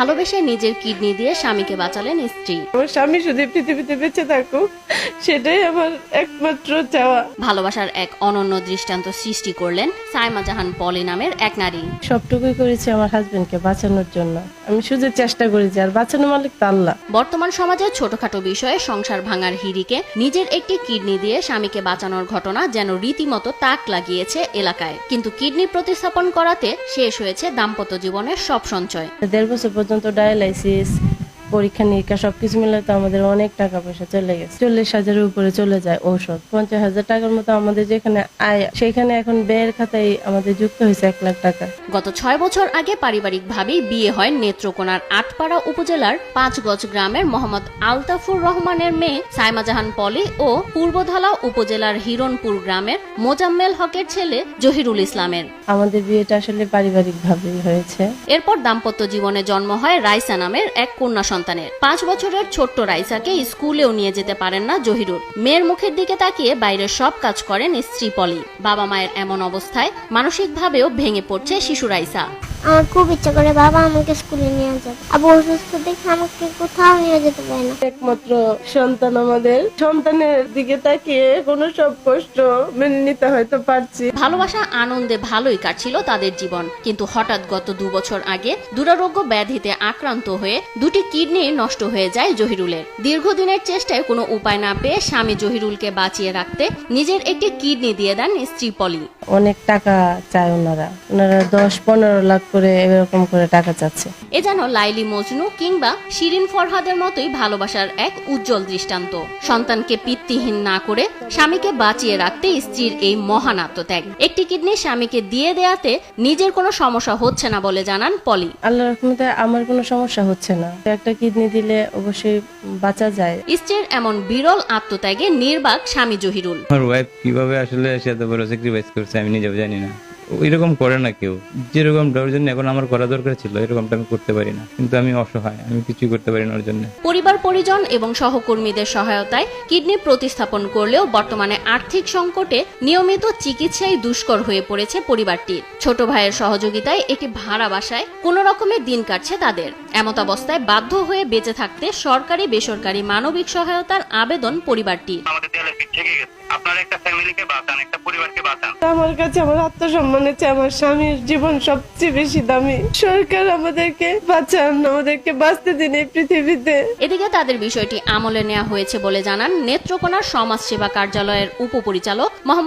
ভালোবেসে নিজের কিডনি দিয়ে স্বামীকে বাঁচালেন স্ত্রী। আমার স্বামী শুধু পৃথিবীতে বেঁচে থাকুক, সেটাই আমার একমাত্র চাওয়া। ভালোবাসার এক অনন্য দৃষ্টান্ত সৃষ্টি করলেন সাইমা জাহান পলি নামের এক নারী। সবটুকুই করেছি আমার হাজবেন্ডকে বাঁচানোর জন্য। আমি শুধু চেষ্টা করেছি, আর বাঁচানো মালিক তো আল্লাহ। বর্তমান সমাজে ছোটখাটো বিষয়ে সংসার ভাঙার হিড়িকে নিজের একটি কিডনি দিয়ে স্বামীকে বাঁচানোর ঘটনা যেন রীতিমতো তাক লাগিয়েছে এলাকায়। কিন্তু কিডনি প্রতিস্থাপন করাতে শেষ হয়েছে দাম্পত্য জীবনের সব সঞ্চয়। 1.5 বছর পর্যন্ত ডায়ালাইসিস, পরীক্ষা নিরীক্ষা সবকিছু মিলে তো আমাদের অনেক টাকা পয়সা চলে গেছে। 40,000-এর উপরে চলে যায় ঔষধ। 50,000 টাকার মতো আমাদের যেখানে আয়, সেখানে এখন ব্যয়ের খাতায় আমাদের যুক্ত হয়েছে 1 লাখ টাকা। গত 6 বছর আগে পারিবারিকভাবেই বিয়ে হয় নেত্রকোনার আটপাড়া উপজেলার 5 গজ গ্রামের মোহাম্মদ আলতাফুর রহমানের মেয়ে সাইমা জাহান পলি ও পূর্বধলা উপজেলার হিরণপুর গ্রামের মোজাম্মেল হকের ছেলে জহিরুল ইসলামের। আমাদের বিয়েটা আসলে পারিবারিকভাবেই হয়েছে। এরপর দাম্পত্য জীবনে জন্ম হয় রাইসা নামের এক কন্যা সন্তানের। 5 বছরের ছোট্ট রাইসাকে স্কুলেও নিয়ে যেতে পারেন না জহিরুল। মেয়ের মুখের দিকে তাকিয়ে বাইরের সব কাজ করেন স্ত্রী পলি। বাবা মায়ের এমন অবস্থায় মানসিকভাবেও ভেঙে পড়ছে শিশু রাইসা। আমার খুব ইচ্ছা করে বাবা আমাকে স্কুলে নিয়ে যাবে, আবার অসুস্থ দেখে আমাকে কোথাও নিয়ে যেতে পারে না। একমাত্র সন্তান আমাদের, সন্তানের দিকে তাকিয়ে কোনো সব কষ্ট মেনে নিতে হয়তো পারছি। ভালোবাসা আনন্দে ভালোই কাটছিল তাদের জীবন, কিন্তু হঠাৎ গত 2 বছর আগে দুরারোগ্য ব্যাধিতে আক্রান্ত হয়ে দুটি কিডনি নষ্ট হয়ে যায় জহিরুলের। দীর্ঘদিনের চেষ্টায় কোনো উপায় না পেয়ে স্বামী জহিরুলকে বাঁচিয়ে রাখতে নিজের একটি কিডনি দিয়ে দেন স্ত্রী পলি। অনেক টাকা চায় ওনারা 10-15 লাখ করে এরকম করে টাকা চাচ্ছে। এ যেন লাইলি মজনু কিংবা শিরিন ফরহাদের মতোই ভালোবাসার এক উজ্জ্বল দৃষ্টান্ত। সন্তানকে পিতৃহীন না করে স্বামীকে বাঁচিয়ে রাখতে স্ত্রীর এই মহান আত্মত্যাগ। একটি কিডনি স্বামীকে দিয়ে দেয়াতে নিজের কোনো সমস্যা হচ্ছে না বলে জানান পলি। আল্লাহর রহমতে আমার কোনো সমস্যা হচ্ছে না। একটা কিডনি দিলে অবশ্যই বাঁচা যায়। স্ত্রীর এমন বিরল আত্মত্যাগে নির্বাক স্বামী জহিরুল। আমার ওয়াইফ কিভাবে আসলে সে এত বড় স্যাক্রিফাইস করছে আমি নিজেও জানি না। এরকম করে না কেউ। যেরকমটা ওর জন্য এখন আমার করা দরকার ছিল, এরকমটা আমি করতে পারি না। কিন্তু আমি অসহায়, আমি কিছুই করতে পারি না ওর জন্য। পরিবার পরিজন এবং সহকর্মীদের সহায়তায় কিডনি প্রতিস্থাপন করলেও বর্তমানে আর্থিক সংকটে নিয়মিত চিকিৎসায় দুষ্কর হয়ে পড়েছে পরিবারটির। ছোট ভাইয়ের সহযোগিতায় একটি ভাড়া বাসায় কোনো রকমের দিন কাটছে তাদের। এমত অবস্থায় বাধ্য হয়ে বেঁচে থাকতে সরকারি বেসরকারি মানবিক সহায়তার আবেদন পরিবারটির। আপনার একটা ফ্যামিলিকে বাঁচান, একটা পরিবারকে বাঁচান। আমার কাছে আমার আত্মসম্মানের চেয়ে আমার স্বামীর জীবন সবচেয়ে বেশি দামি। সরকার আমাদেরকে বাঁচান, আমাদেরকে বাঁচতে দিন এই পৃথিবীতে। এদিকে তাদের বিষয়টি আমলে নেওয়া হয়েছে বলে জানান নেত্রকোনার সমাজসেবা কার্যালয়ের উপপরিচালক মোহাম্মদ